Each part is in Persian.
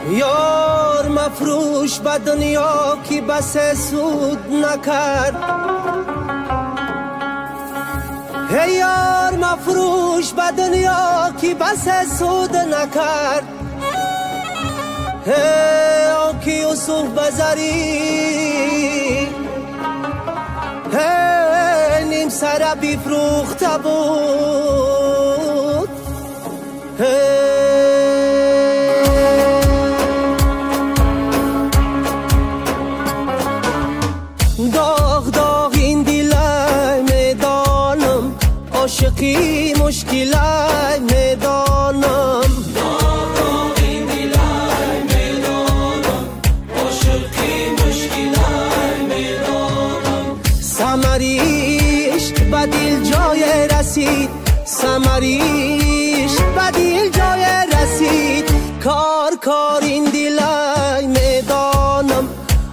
یار مفروش به دنیا کی بس سود نکرد ای یار مفروش به دنیا کی بس سود نکرد ای آنکی یوسف بزری ای نیم سر بیفروخته بود داغ داغ این دیلای میدانم عاشقی مشکلای میدانم داغ داغ این دیلای میدانم عاشقی مشکلای میدانم ثمریش به دل جای رسید ثمریش به دل جای رسید کار کار این دیلای میدانم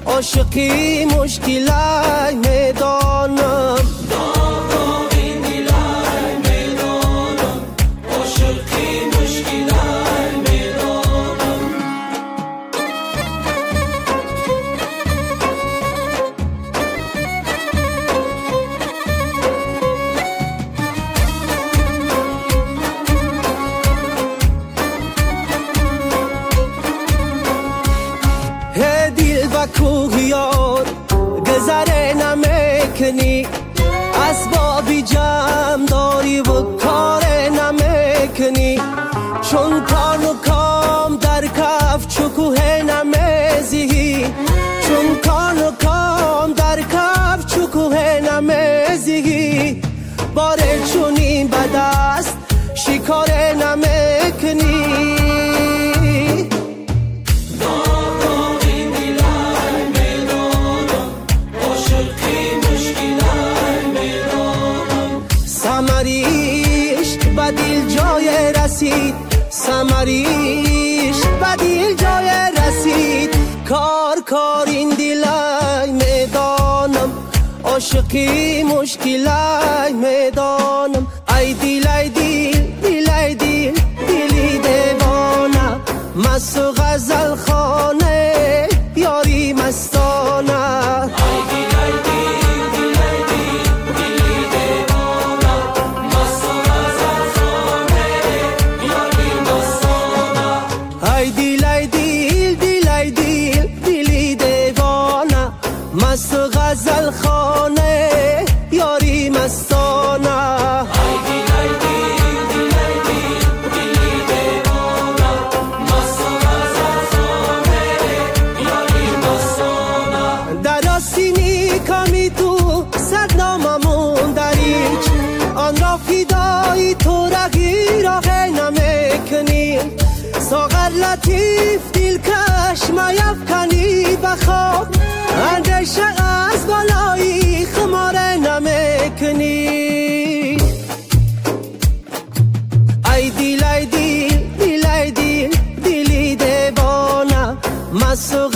عاشقی مشکلای میدانم داغ داغ این دیلای میدانم عاشقی مشکلای میدانم هی دل و کوه یار گذره نمیکنی اسبابی جمع داری و کار نمیکنی چون کان و کام در کف چکوه نمیزی چون کان و کام در کف چکوه نمیزی باره چونین به دست شکار نمیکنی ثمریش به دل جای رسید ثمریش به دل جای رسید کار کار این دیلای میدانم عاشقی مشکلای میدانم ای دیل ای دیل دیل ای دیل دیلی دیوانه مست و غزل خانه یاری مستانه مست و غزل خانه یاری مستانه ای دیل ای دیل دیل ای دیل دیلی دیوانه مست و غزل خانه یاری مستانه در آستینی کمی تو صدناممون دریج آن را فدای تو رگی را نمیکنی ساغر لطیف دلکش میفکنی بخواب اندیشه از بالایی خماره نمیکنی ای دیل ای دیل دیل ای دیل دیلی دیوانه مست و